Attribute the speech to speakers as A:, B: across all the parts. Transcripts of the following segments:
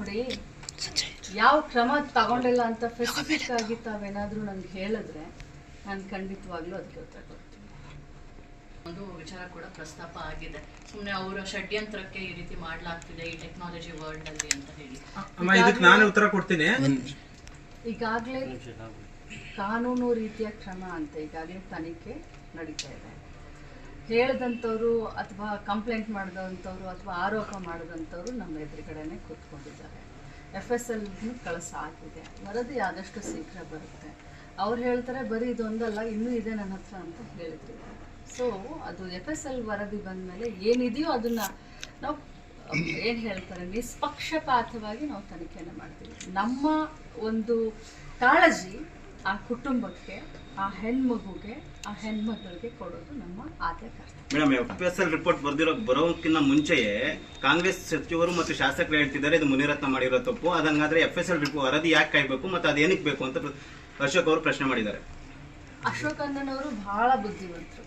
A: ನೋಡಿ, ಯಾವ ಕ್ರಮ ತಗೊಂಡಿಲ್ಲ ಅಂತ ಸ್ಪೆಸಿಫಿಕ್ ಆಗಿ ತಾವೇನಾದ್ರೂ ನನ್ಗೆ ಹೇಳಿದ್ರೆ ನಾನು ಖಂಡಿತವಾಗ್ಲೂ ಅದಕ್ಕೆ ಉತ್ತರ ಕೊಡ್ತೀನಿ.
B: ಒಂದು ವಿಚಾರ ಕೂಡ ಪ್ರಸ್ತಾಪ ಆಗಿದೆ, ಸುಮ್ಮನೆ ಅವರ ಷಡ್ಯಂತ್ರಕ್ಕೆ ಈ ರೀತಿ ಮಾಡ್ಲಾಗ್ತಿದೆ ಈ ಟೆಕ್ನಾಲಜಿ ವರ್ಲ್ಡ್ ಅಲ್ಲಿ ಅಂತ ಹೇಳಿ.
C: ಇದಕ್ಕೆ ನಾನು ಉತ್ತರ ಕೊಡ್ತೀನಿ.
A: ಈಗಾಗಲೇ ಕಾನೂನು ರೀತಿಯ ಕ್ರಮ ಅಂತ ಈಗಾಗಲೇ ತನಿಖೆ ನಡೀತಾ ಇದೆ. ಹೇಳಿದಂಥವ್ರು ಅಥವಾ ಕಂಪ್ಲೇಂಟ್ ಮಾಡಿದಂಥವ್ರು ಅಥವಾ ಆರೋಪ ಮಾಡಿದಂಥವ್ರು ನಮ್ಮ ಎದುರುಗಡೆನೆ ಕೂತ್ಕೊಂಡಿದ್ದಾರೆ. FSL ಕಳಿಸಾಗಿದೆ, ವರದಿ ಆದಷ್ಟು ಶೀಘ್ರ ಬರುತ್ತೆ. ಅವ್ರು ಹೇಳ್ತಾರೆ ಬರೀ ಇದೊಂದಲ್ಲ ಇನ್ನೂ ಇದೆ ನನ್ನ ಹತ್ರ ಅಂತ ಹೇಳಿದ್ರು. ಸೊ ಅದು FSL ವರದಿ ಬಂದಮೇಲೆ ಏನಿದೆಯೋ ಅದನ್ನ ನಾವು ಏನು ಹೇಳ್ತಾರೆ ನಿಷ್ಪಕ್ಷಪಾತವಾಗಿ ನಾವು ತನಿಖೆಯನ್ನು ಮಾಡ್ತೀವಿ. ನಮ್ಮ ಒಂದು ಕಾಳಜಿ ಆ ಕುಟುಂಬಕ್ಕೆ, ಆ ಹೆಣ್ಮಗುಗೆ, ಆ ಹೆಣ್ಮಗಳಿಗೆ ಕೊಡೋದು ನಮ್ಮ ಆದ್ಯ ಕರ್ತವ್ಯ.
D: ಮೇಡಮ್, FSL ರಿಪೋರ್ಟ್ ಬರೋಕ್ಕಿಂತ ಮುಂಚೆಯೇ ಕಾಂಗ್ರೆಸ್ ಸಚಿವರು ಮತ್ತು ಶಾಸಕರು ಹೇಳ್ತಿದ್ದಾರೆ ಇದು ಮುನಿರತ್ನ ಮಾಡಿರೋ ತಪ್ಪು. ಅದಂಗಾದ್ರೆ FSL ವರದಿ ಯಾಕೆ ಕಾಯ್ಬೇಕು ಮತ್ತು ಅದೇನಕ್ಕೆ ಬೇಕು ಅಂತ ಅಶೋಕ್ ಅವರು ಪ್ರಶ್ನೆ ಮಾಡಿದ್ದಾರೆ.
A: ಅಶೋಕ್ ಅಣ್ಣನವರು ಬಹಳ ಬುದ್ಧಿವಂತರು,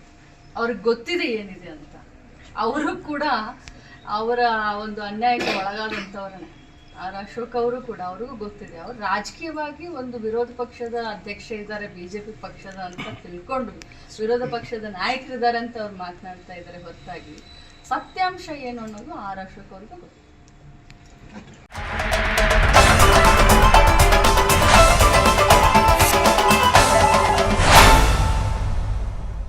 A: ಅವ್ರಿಗೆ ಗೊತ್ತಿದೆ ಏನಿದೆ ಅಂತ. ಅವರು ಕೂಡ ಅವರ ಒಂದು ಅನ್ಯಾಯಕ್ಕೆ ಒಳಗಾದಂಥವ್ರನ್ನೇ. ಅಶೋಕ್ ಅವರು ಕೂಡ ಅವ್ರಿಗೂ ಗೊತ್ತಿದೆ. ಅವ್ರು ರಾಜಕೀಯವಾಗಿ ಒಂದು ವಿರೋಧ ಪಕ್ಷದ ಅಧ್ಯಕ್ಷ ಇದ್ದಾರೆ, BJP ಪಕ್ಷದ ಅಂತ ತಿಳ್ಕೊಂಡು ವಿರೋಧ ಪಕ್ಷದ ನಾಯಕರಿದ್ದಾರೆ ಅಂತ ಅವ್ರು ಮಾತನಾಡ್ತಾ ಇದ್ದಾರೆ ಹೊರತಾಗಿ ಸತ್ಯಾಂಶ ಏನು ಅನ್ನೋದು ಅಶೋಕ್ ಅವ್ರಿಗೂ ಗೊತ್ತಿದೆ.